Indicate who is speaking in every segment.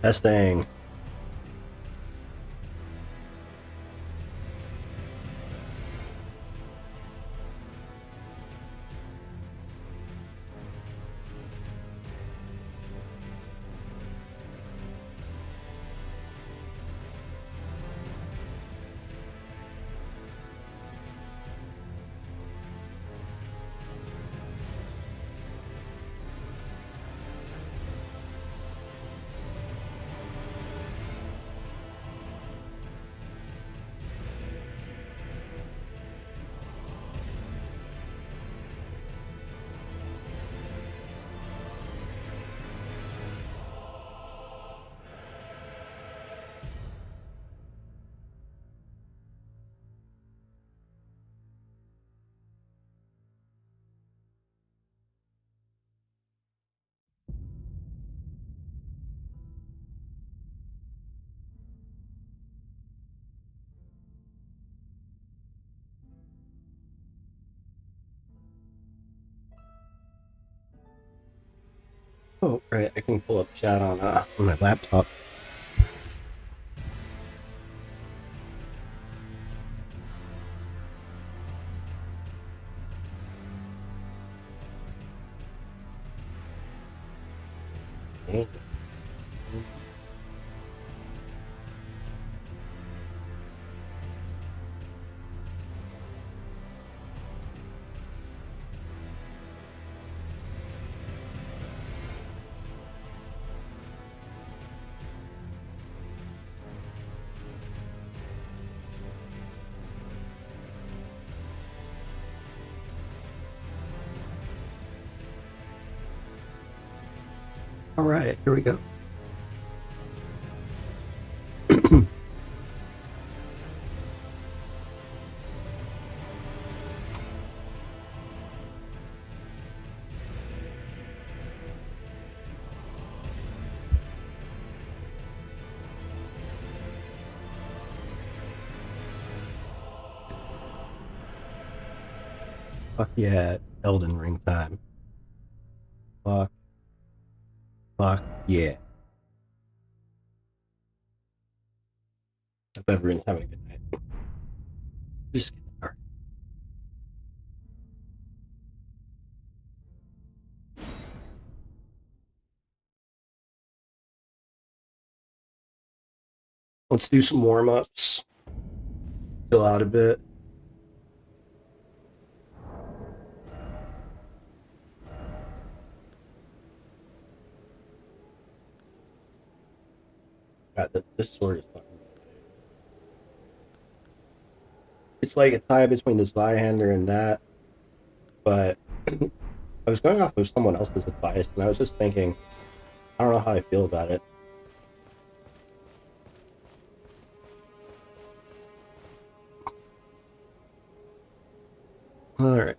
Speaker 1: Testing. Oh, right. I can pull up chat on my laptop. Okay. All right, here we go. Fuck yeah, Elden Ring time. Fuck, fuck yeah. Hope everyone's having a good night. Just get started. Let's do some warm ups. Chill out a bit. God, this sword is fucking. It's like a tie between this Zweihander and that, but I was going off of someone else's advice, and I was just thinking, I don't know how I feel about it. All right.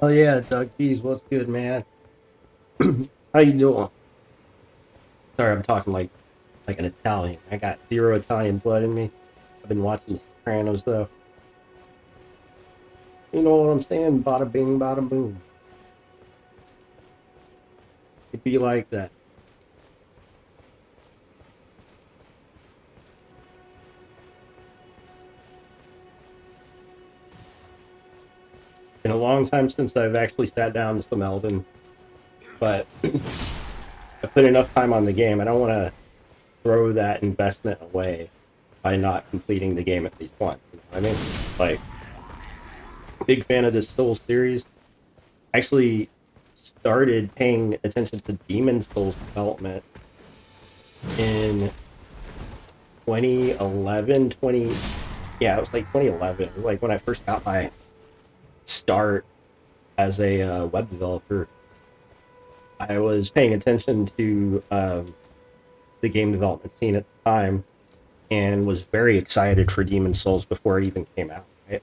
Speaker 1: Oh yeah, Doug Keys, what's good, man? How you doing? Sorry, I'm talking like an Italian. I got zero Italian blood in me. I've been watching The Sopranos though. You know what I'm saying? Bada bing, bada boom. It be like that. Been a long time since I've actually sat down to some Elden, but I put enough time on the game. I don't want to throw that investment away by not completing the game at least once. You know what I mean? Like, big fan of this Souls series. Actually started paying attention to Demon Souls development in 2011, 20, yeah, it was like 2011. It was like when I first got my start as a web developer. I was paying attention to the game development scene at the time and was very excited for Demon Souls before it even came out. Right?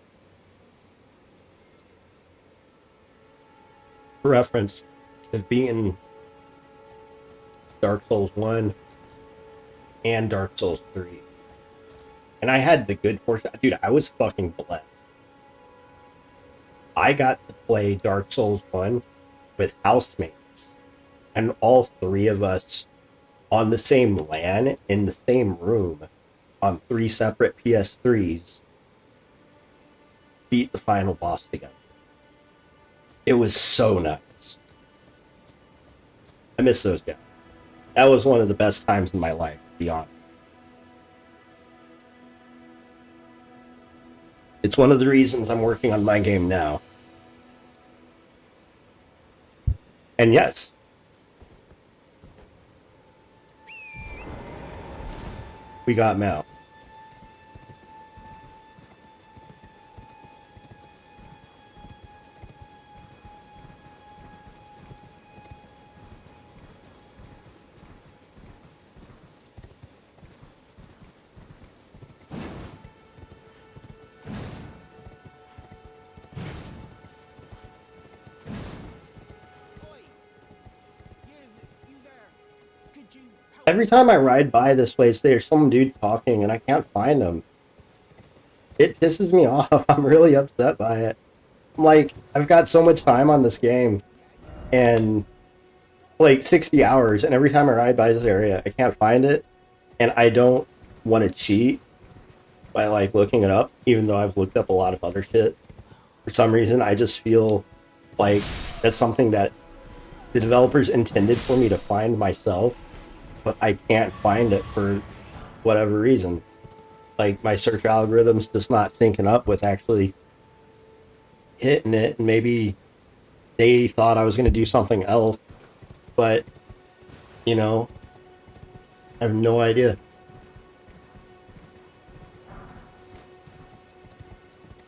Speaker 1: For reference, of being Dark Souls 1 and Dark Souls 3. And I had the good fortune. Dude, I was fucking blessed. I got to play Dark Souls 1 with housemates, and all three of us on the same LAN in the same room on three separate PS3s beat the final boss together. It was so nice. I miss those guys. That was one of the best times in my life, to be honest. It's one of the reasons I'm working on my game now. And yes, we got Mal. Every time I ride by this place, there's some dude talking and I can't find him. It pisses me off. I'm really upset by it. I'm like, I've got so much time on this game and like 60 hours, and every time I ride by this area, I can't find it. And I don't want to cheat by like looking it up, even though I've looked up a lot of other shit. For some reason, I just feel like that's something that the developers intended for me to find myself, but I can't find it for whatever reason. Like my search algorithm's just not syncing up with actually hitting it, and maybe they thought I was going to do something else, but you know, I have no idea.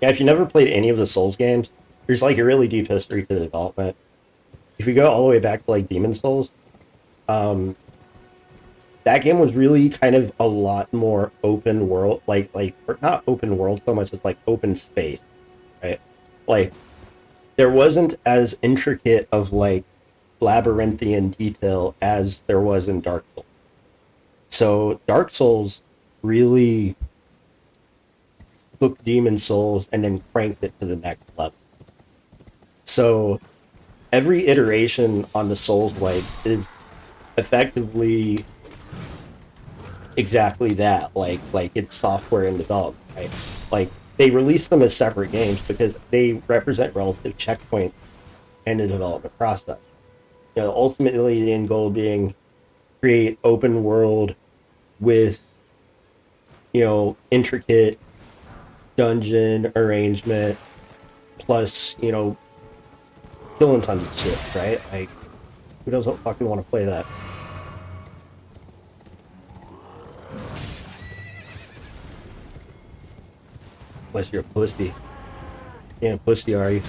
Speaker 1: Yeah, if you never played any of the Souls games, there's like a really deep history to the development. If you go all the way back to like Demon Souls, um, that game was really kind of a lot more open world, like not open world so much as like open space, right? Like there wasn't as intricate of like labyrinthian detail as there was in Dark Souls. So Dark Souls really took Demon Souls and then cranked it to the next level. So every iteration on the Souls like is effectively exactly that. Like it's software in development, right? Like they release them as separate games because they represent relative checkpoints in the development process. You know, ultimately the end goal being create open world with intricate dungeon arrangement plus killing tons of shit, right? Like who doesn't fucking want to play that? Unless you're a pussy. You ain't a pussy, are you?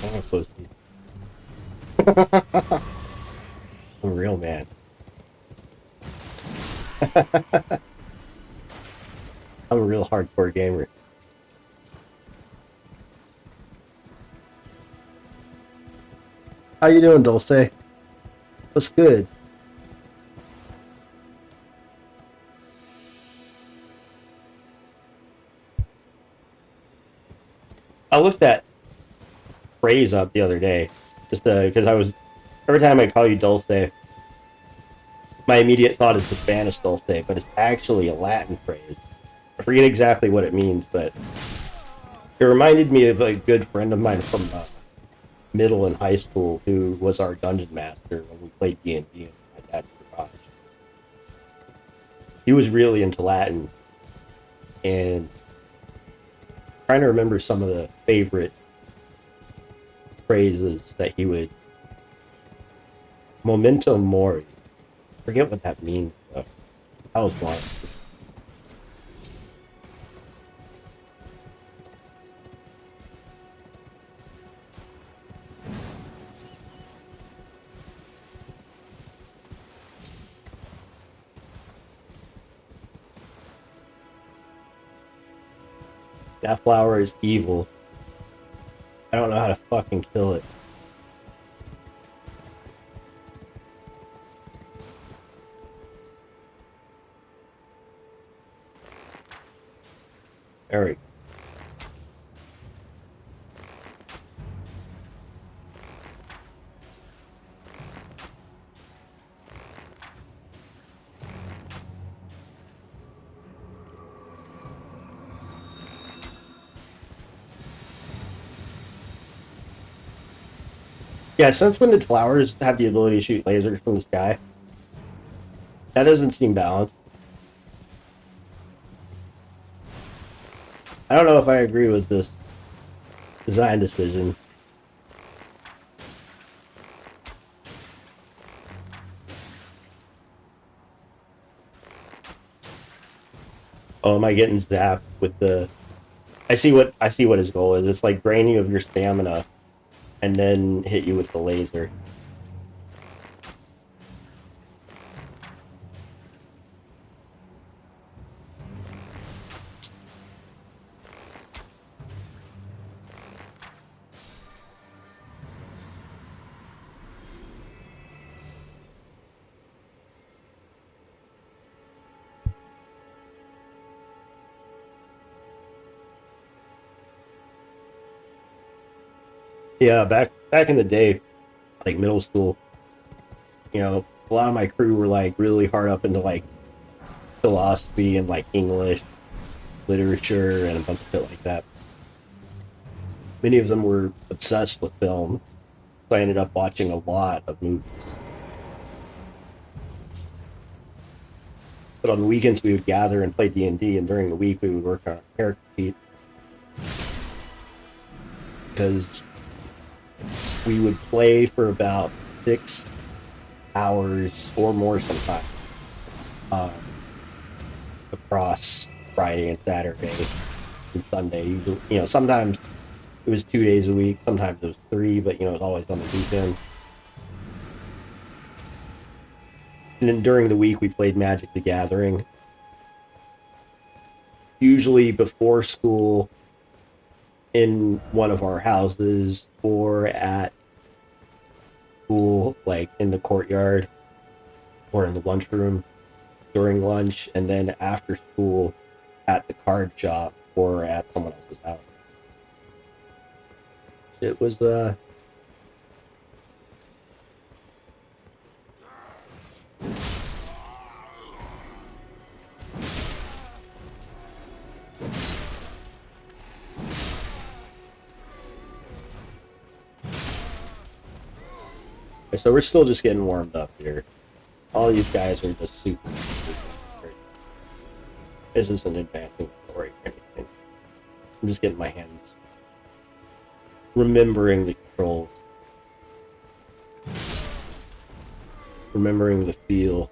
Speaker 1: I'm a pussy. I'm a real man. I'm a real hardcore gamer. How you doing, Dulce? What's good? I looked that phrase up the other day, just because I was every time I call you Dulce, my immediate thought is the Spanish Dulce, but it's actually a Latin phrase. I forget exactly what it means, but it reminded me of a good friend of mine from middle and high school who was our dungeon master when we played D&D in my dad's garage. He was really into Latin, and I'm trying to remember some of the favorite phrases that he would. Memento mori. Forget what that means, though. That was one. That flower is evil. I don't know how to fucking kill it. Eric. Yeah, since when did flowers have the ability to shoot lasers from the sky? That doesn't seem balanced. I don't know if I agree with this design decision. Oh, am I getting zapped with the? I see what his goal is. It's like drain you of your stamina, and then hit you with the laser. Yeah, back in the day, like middle school, a lot of my crew were like really hard up into like philosophy and like English literature and a bunch of shit like that. Many of them were obsessed with film, so I ended up watching a lot of movies. But on the weekends we would gather and play D&D, and during the week we would work on our character sheet because we would play for about 6 hours or more sometimes um, across Friday and Saturday and Sunday. Usually, sometimes it was 2 days a week, sometimes it was three, but it was always on the weekend. And then during the week we played Magic the Gathering, usually before school in one of our houses or at school, like in the courtyard or in the lunchroom during lunch, and then after school at the card shop or at someone else's house. It was so we're still just getting warmed up here. All these guys are just super. This isn't advancing the story or anything. I'm just getting my hands, remembering the controls, remembering the feel.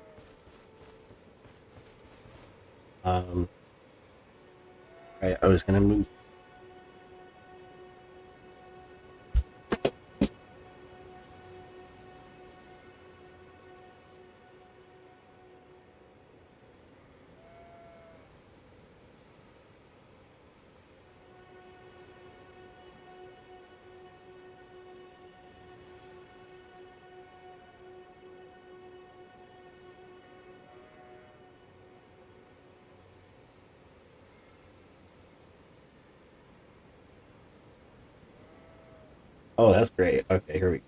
Speaker 1: I was gonna move. Oh, that's great. Okay, here we go.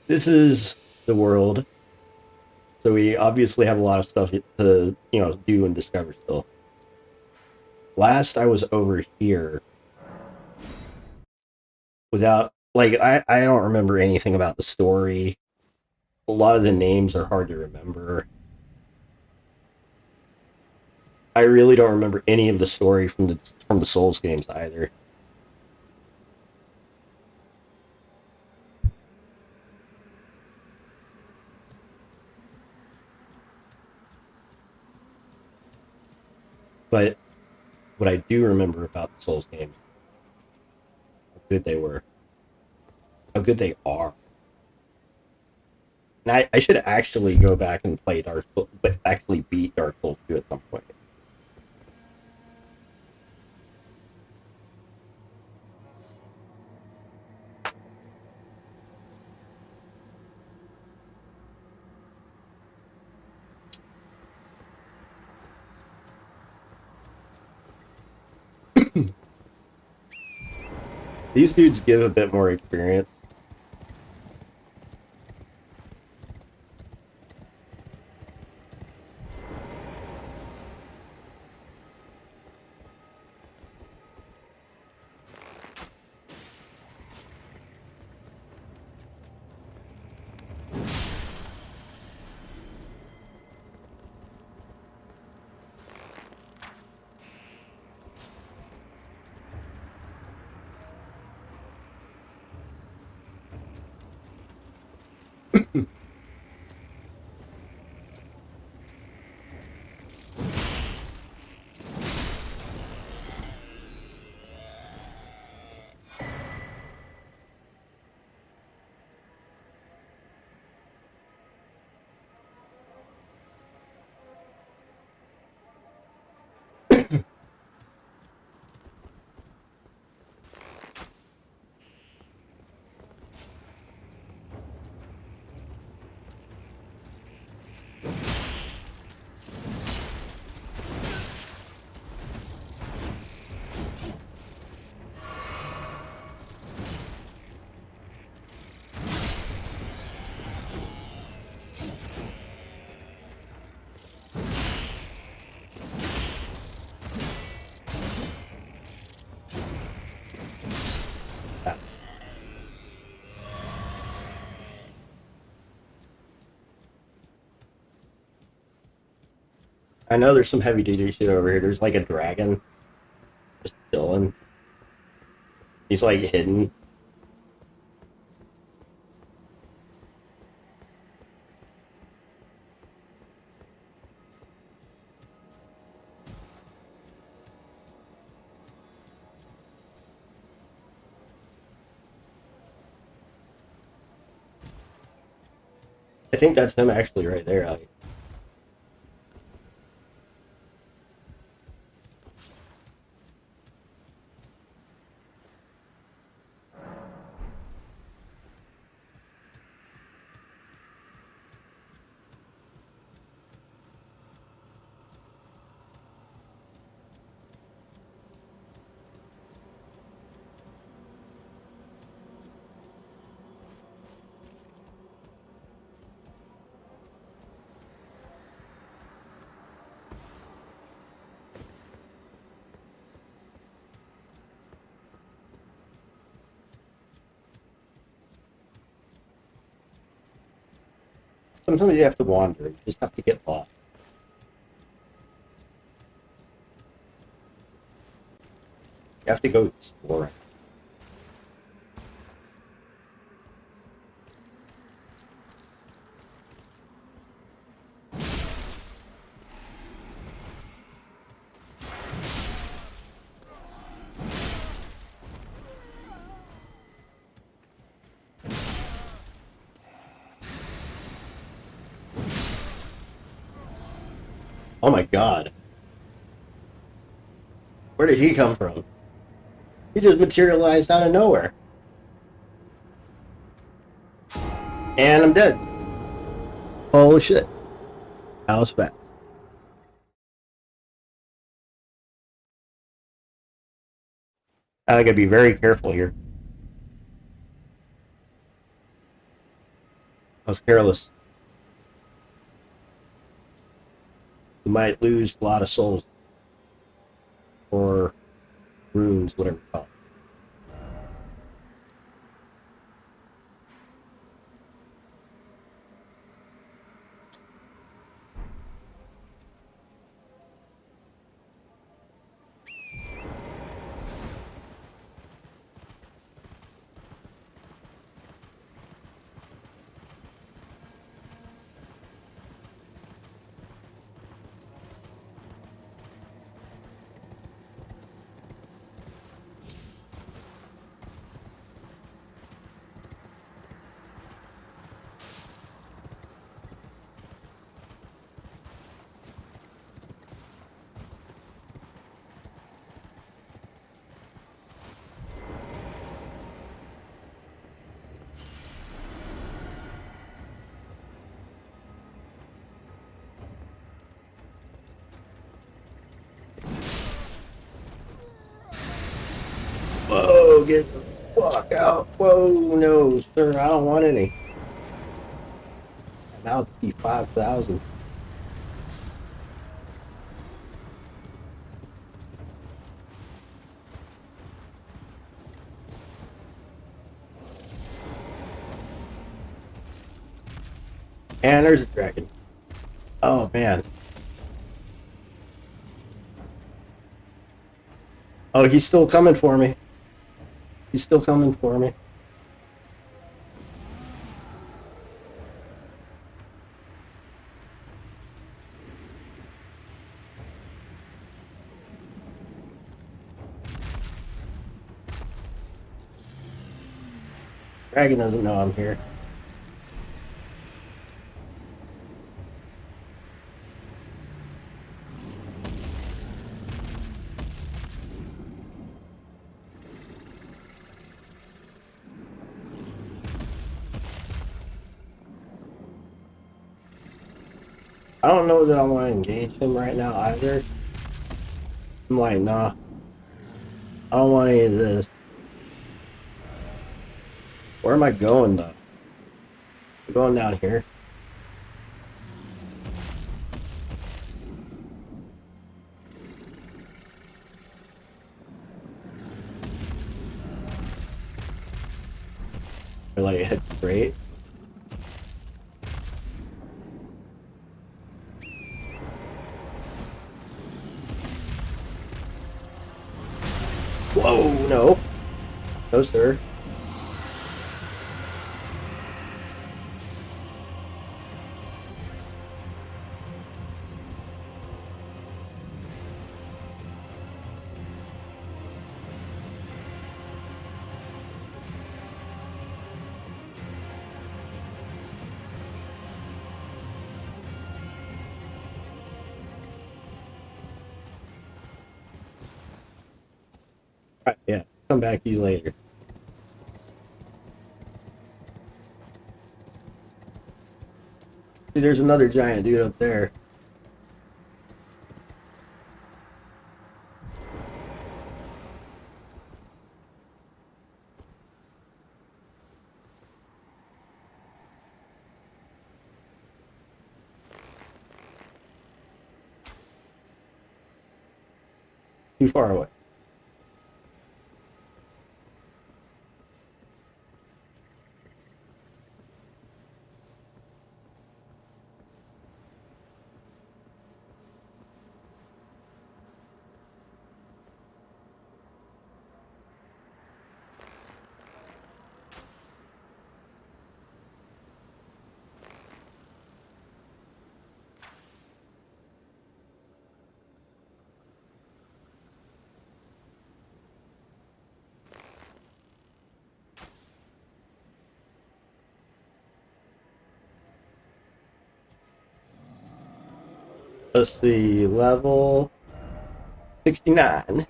Speaker 1: This is the world. So we obviously have a lot of stuff to, do and discover still. Last I was over here without, like, I don't remember anything about the story. A lot of the names are hard to remember. I really don't remember any of the story from the Souls games either. But what I do remember about the Souls games, how good they were, how good they are. And I should actually go back and play Dark Souls, but actually beat Dark Souls 2 at some point. These dudes give a bit more experience. I know there's some heavy duty shit over here. There's like a dragon just chilling. He's like hidden. I think that's him actually right there. Like, sometimes you have to wander. You just have to get lost. You have to go exploring. Oh my god. Where did he come from? He just materialized out of nowhere. And I'm dead. Holy shit. That was fast. I gotta be very careful here. I was careless. We might lose a lot of souls. Or runes, whatever you call it. Whoa, get the fuck out. Whoa, no, sir, I don't want any. I'm out to 5,000. And there's a dragon. Oh, man. Oh, he's still coming for me. He's still coming for me. Dragon doesn't know I'm here. I don't know that I want to engage him right now either. I'm like, nah. I don't want any of this. Where am I going, though? I'm going down here. Or like head straight. Whoa, no. No, sir. Right, yeah. Come back to you later. See, there's another giant dude up there. Too far away. Let's see, level 69.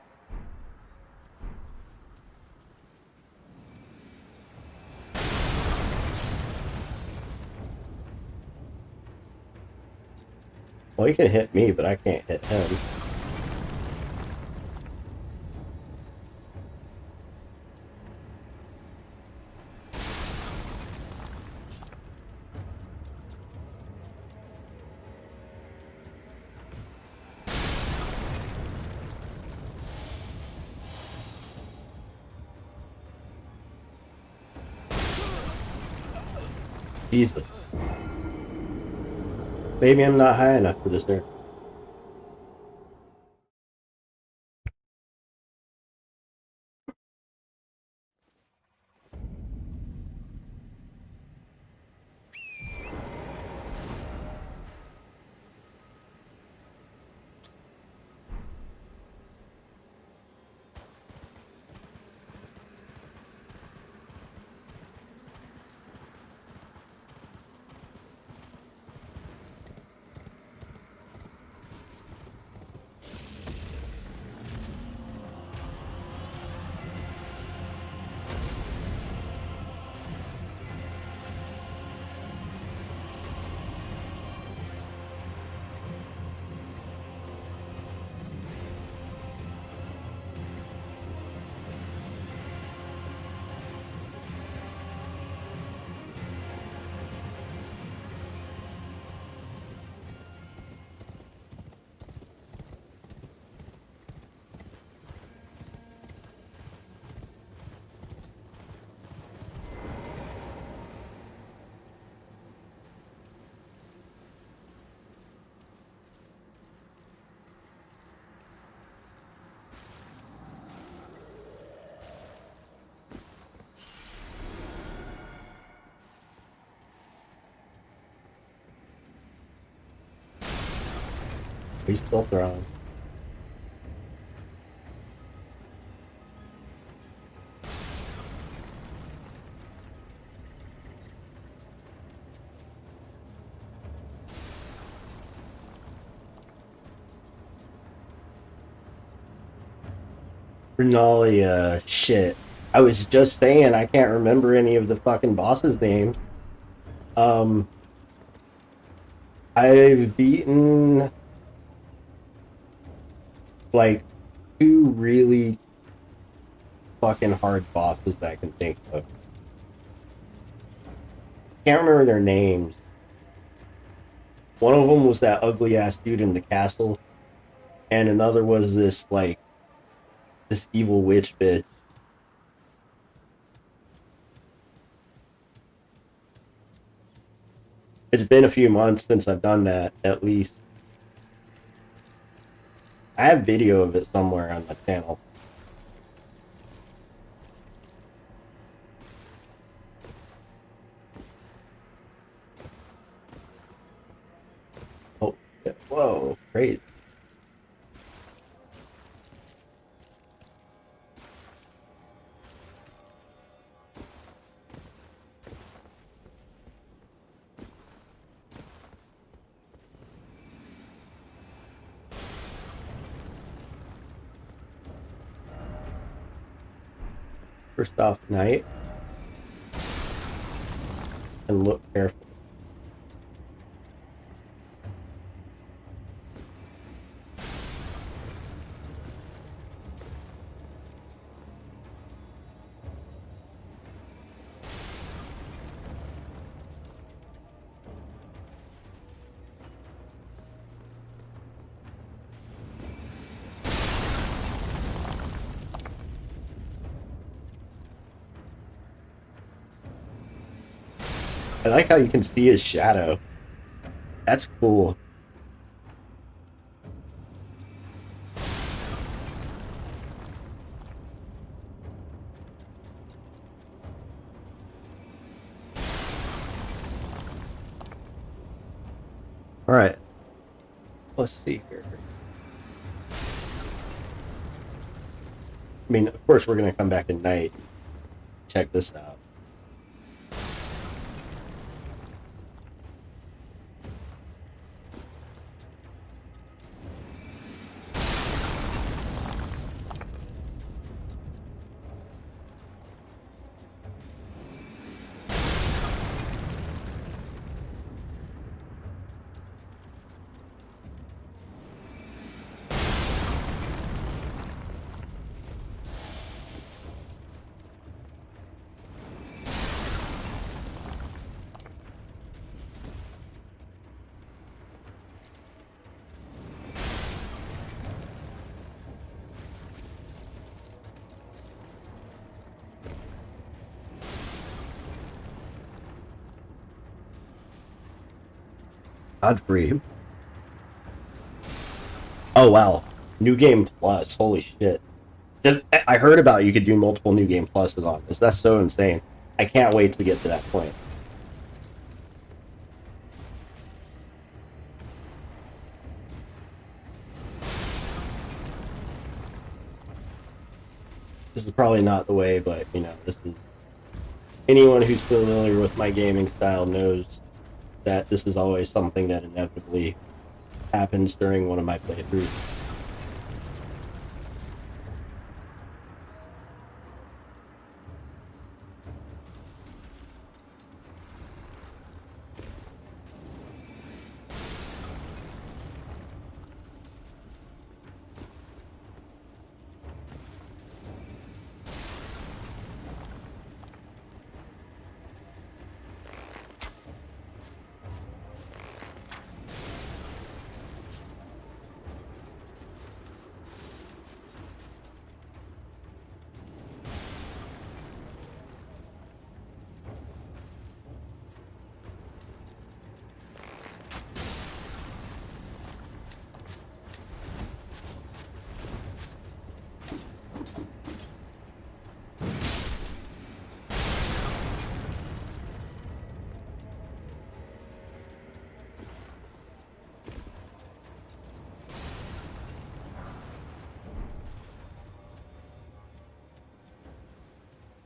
Speaker 1: Well, he can hit me, but I can't hit him. Jesus. Maybe I'm not high enough for this area. He's still throwing. Renalia, shit. I was just saying I can't remember any of the fucking bosses' names. I've beaten like 2 really fucking hard bosses that I can think of. Can't remember their names. One of them was that ugly ass dude in the castle, and another was this evil witch bitch. It's been a few months since I've done that, at least. I have video of it somewhere on my channel. Oh, whoa, great. First off, night. And look careful. I like how you can see his shadow. That's cool. All right. Let's see here. I mean, of course, we're going to come back at night. Check this out. Godfrey. Oh wow, New Game Plus. Holy shit! I heard about you could do multiple New Game Pluses on this. That's so insane. I can't wait to get to that point. This is probably not the way, but you know, this is anyone who's familiar with my gaming style knows that this is always something that inevitably happens during one of my playthroughs.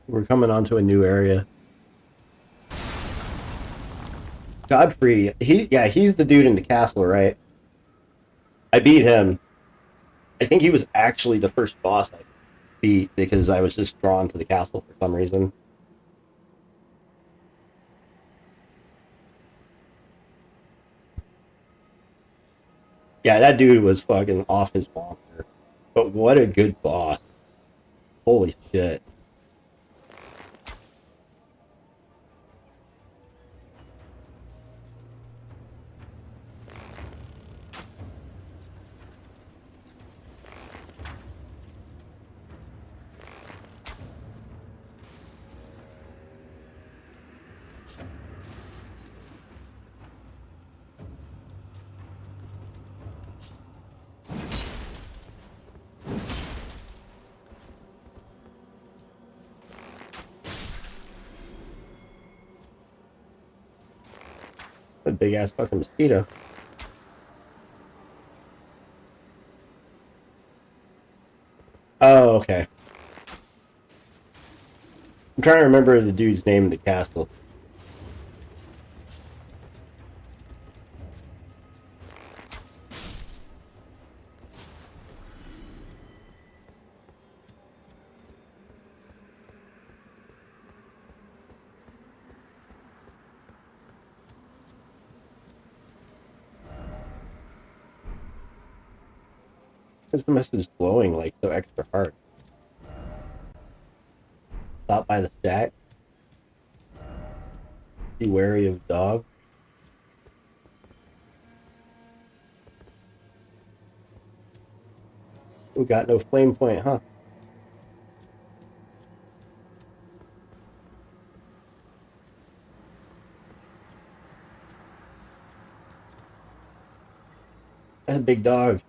Speaker 1: We're coming onto a new area. Godfrey, he's the dude in the castle, right? I beat him. I think he was actually the first boss I beat because I was just drawn to the castle for some reason. Yeah, that dude was fucking off his walker. But what a good boss. Holy shit. A big ass fucking mosquito. Oh, okay. I'm trying to remember the dude's name in the castle. Why is the message glowing like so extra hard? Stop by the shack. Be wary of dog. We got no flame point, huh? That's a big dog.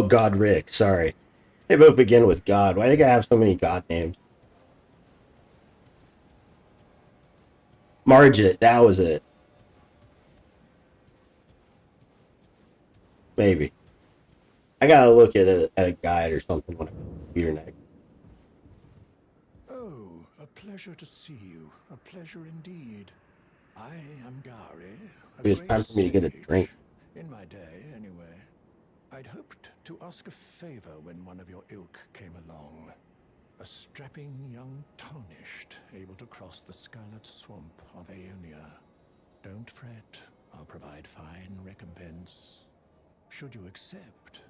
Speaker 1: Godric, sorry. They both begin with God. Why do they gotta have so many God names? Margit, that was it. Maybe. I gotta look at a guide or something when I go to the computer next.
Speaker 2: Oh, a pleasure to see you. A pleasure indeed. I am Gary, a
Speaker 1: Maybe it's
Speaker 2: great
Speaker 1: time for me to get a drink.
Speaker 2: sage. In my day, anyway. I'd hoped to ask a favor when one of your ilk came along. A strapping young tarnished, able to cross the scarlet swamp of Aeonia. Don't fret, I'll provide fine recompense. Should you accept,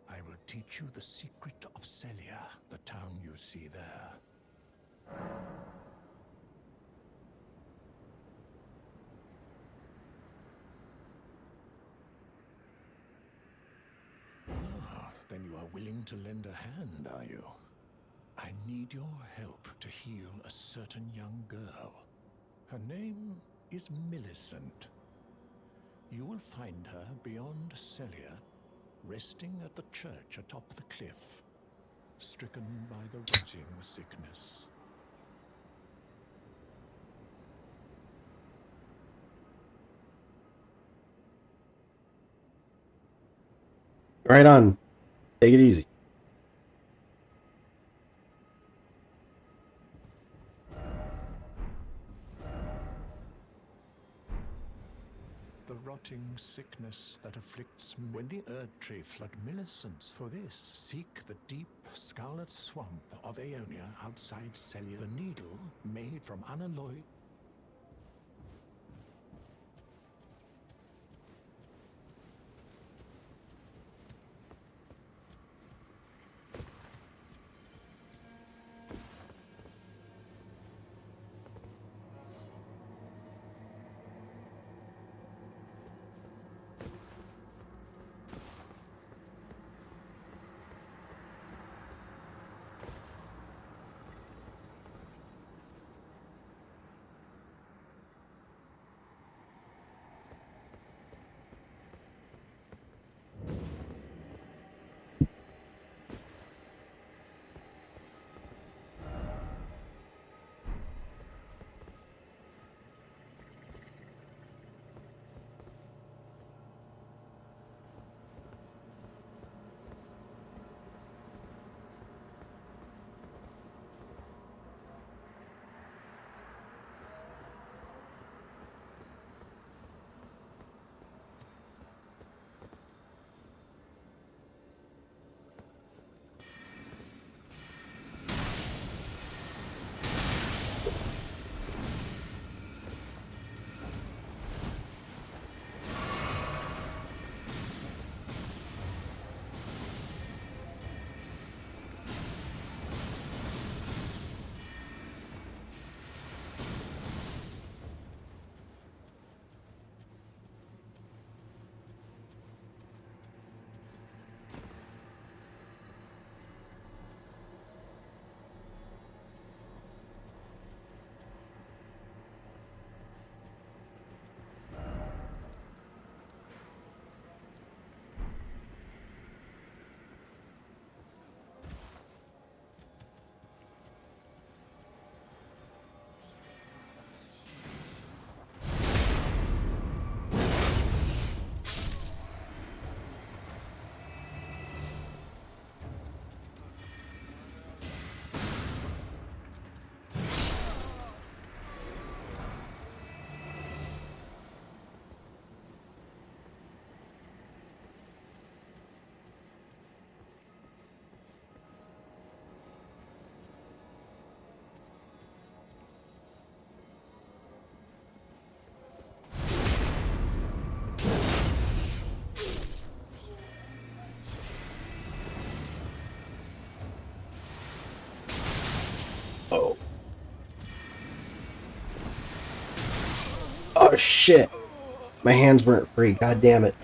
Speaker 2: I will teach you the secret of Celia, the town you see there. Ah, then you are willing to lend a hand, are you? I need your help to heal a certain young girl. Her name is Millicent. You will find her beyond Celia, resting at the church atop the cliff, stricken by the rotting sickness.
Speaker 1: Right on. Take it easy.
Speaker 2: The rotting sickness that afflicts me. When the Erdtree flood Millicent's for this, seek the deep scarlet swamp of Aeonia outside Celia. The needle, made from unalloyed.
Speaker 1: Oh. Oh shit. My hands weren't free. God damn it.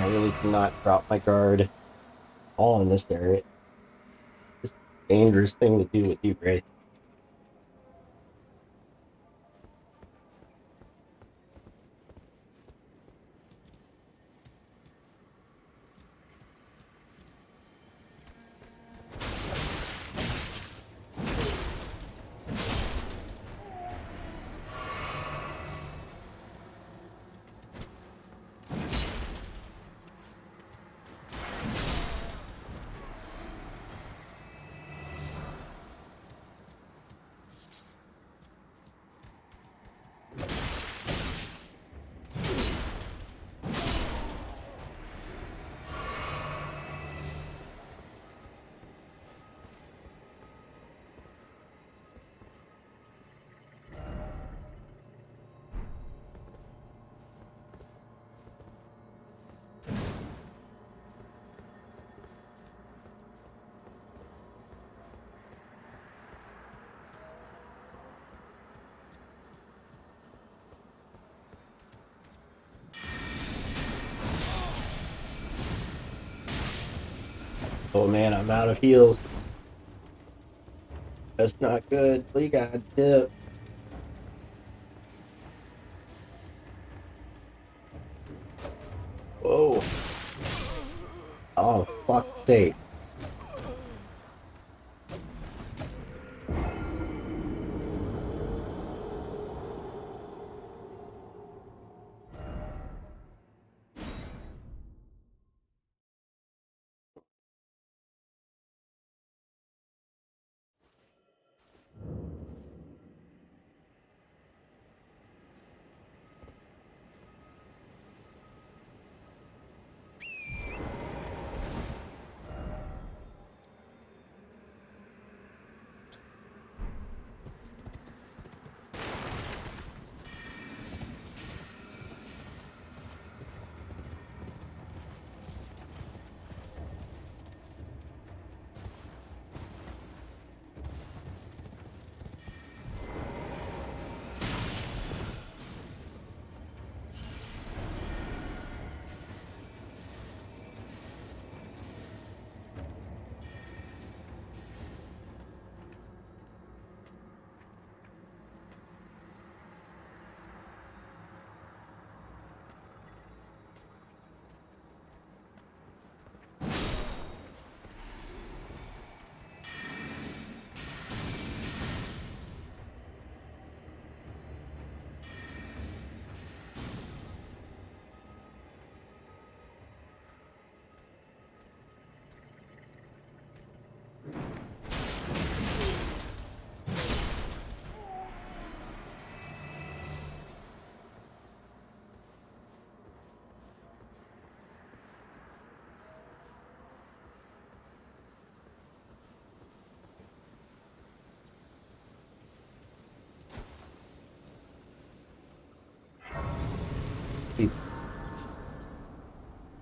Speaker 1: I really cannot drop my guard all in this area. It's a dangerous thing to do with you, Gray. Oh man, I'm out of heals. That's not good. We got dip. Whoa. Oh, fuck's sake.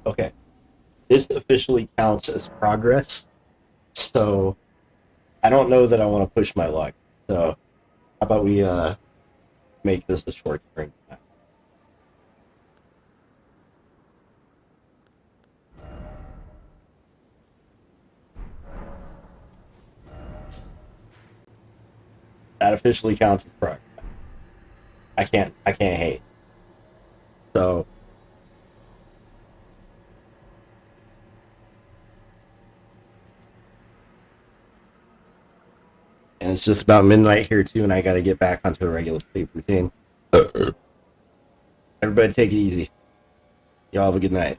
Speaker 1: Okay. This officially counts as progress. So I don't know that I want to push my luck. So how about we make this a short sprint? That officially counts as progress. I can't hate. So and it's just about midnight here too, and I got to get back onto a regular sleep routine. Everybody take it easy. Y'all have a good night.